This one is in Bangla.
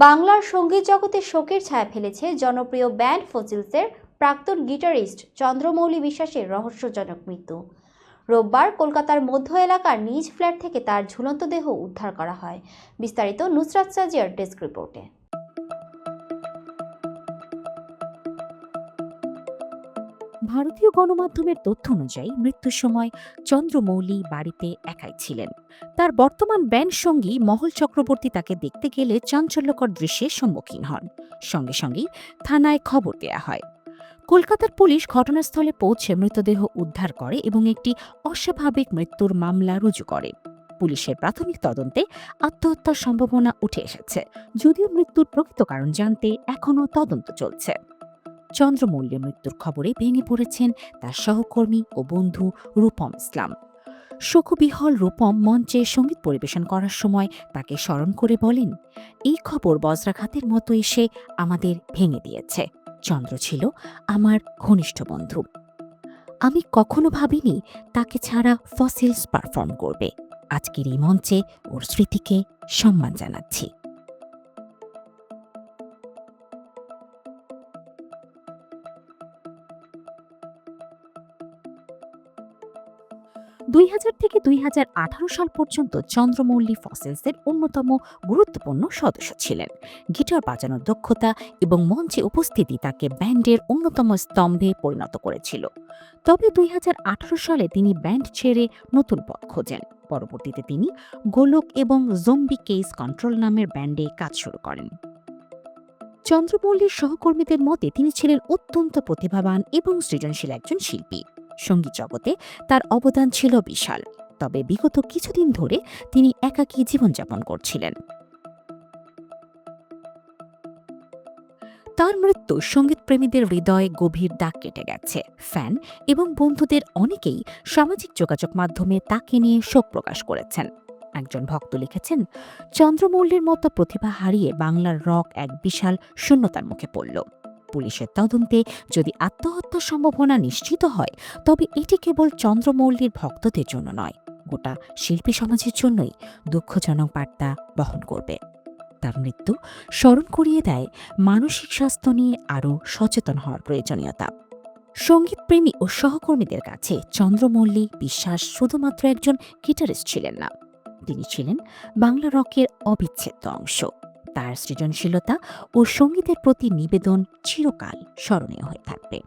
বাংলার সঙ্গীত জগতে শোকের ছায়া ফেলেছে জনপ্রিয় ব্যান্ড ফসিলসের প্রাক্তন গিটারিস্ট চন্দ্রমৌলি বিশ্বাসের রহস্যজনক মৃত্যু। রোববার কলকাতার মধ্য এলাকার নিজ ফ্ল্যাট থেকে তার ঝুলন্ত দেহ উদ্ধার করা হয়। বিস্তারিত নুসরাত সাজিয়ার ডেস্ক রিপোর্টে। ভারতীয় গণমাধ্যমের তথ্য অনুযায়ী মৃত্যুর সময় চন্দ্রমৌলি বাড়িতে একাই ছিলেন। তার বর্তমান ব্যান্ড সঙ্গী মহল চক্রবর্তী তাকে দেখতে গেলে চাঞ্চল্যকর দৃশ্যের সম্মুখীন হন। সঙ্গে সঙ্গেই থানায় খবর দেয়া হয়। কলকাতার পুলিশ ঘটনাস্থলে পৌঁছে মৃতদেহ উদ্ধার করে এবং একটি অস্বাভাবিক মৃত্যুর মামলা রুজু করে। পুলিশের প্রাথমিক তদন্তে আত্মহত্যার সম্ভাবনা উঠে এসেছে, যদিও মৃত্যুর প্রকৃত কারণ জানতে এখনও তদন্ত চলছে। চন্দ্রমৌলির মৃত্যুর খবরে ভেঙে পড়েছেন তার সহকর্মী ও বন্ধু রূপম ইসলাম। শোকবিহল রূপম মঞ্চে সঙ্গীত পরিবেশন করার সময় তাকে স্মরণ করে বলেন, এই খবর বজ্রাঘাতের মতো এসে আমাদের ভেঙে দিয়েছে। চন্দ্র ছিল আমার ঘনিষ্ঠ বন্ধু। আমি কখনো ভাবিনি তাকে ছাড়া ফসিলস পারফর্ম করবে। আজকের এই মঞ্চে ওর স্মৃতিকে সম্মান জানাচ্ছি। 2000 থেকে 2018 সাল পর্যন্ত চন্দ্রমৌলি ফসিলসের অন্যতম গুরুত্বপূর্ণ সদস্য ছিলেন। গিটার বাজানোর দক্ষতা এবং মঞ্চে উপস্থিতি তাকে ব্যান্ডের অন্যতম স্তম্ভে পরিণত করেছিল। তবে 2018 সালে তিনি ব্যান্ড ছেড়ে নতুন পথ খোঁজেন। পরবর্তীতে তিনি গোলক এবং জম্বি কেস কন্ট্রোল নামের ব্যান্ডে কাজ শুরু করেন। চন্দ্রমৌলির সহকর্মীদের মতে তিনি ছিলেন অত্যন্ত প্রতিভাবান এবং সৃজনশীল একজন শিল্পী। সঙ্গীত জগতে তার অবদান ছিল বিশাল, তবে বিগত কিছুদিন ধরে তিনি একাকী জীবনযাপন করছিলেন। তার মৃত্যু সঙ্গীতপ্রেমীদের হৃদয়ে গভীর দাগ কেটে গেছে। ফ্যান এবং বন্ধুদের অনেকেই সামাজিক যোগাযোগ মাধ্যমে তাকে নিয়ে শোক প্রকাশ করেছেন। একজন ভক্ত লিখেছেন, চন্দ্রমৌলির মতো প্রতিভা হারিয়ে বাংলার রক এক বিশাল শূন্যতার মুখে পড়ল। পুলিশের তদন্তে যদি আত্মহত্যার সম্ভাবনা নিশ্চিত হয়, তবে এটি কেবল চন্দ্রমৌলির ভক্তদের জন্য নয়, গোটা শিল্পী সমাজের জন্যই দুঃখজনক বার্তা বহন করবে। তার মৃত্যু স্মরণ করিয়ে দেয় মানসিক স্বাস্থ্য নিয়ে আরও সচেতন হওয়ার প্রয়োজনীয়তা। সঙ্গীতপ্রেমী ও সহকর্মীদের কাছে চন্দ্রমৌলি বিশ্বাস শুধুমাত্র একজন গিটারিস্ট ছিলেন না, তিনি ছিলেন বাংলা রকের অবিচ্ছেদ্য অংশ। তার সৃজনশীলতা ও সঙ্গীতের প্রতি নিবেদন চিরকাল স্মরণীয় হয়ে থাকবে।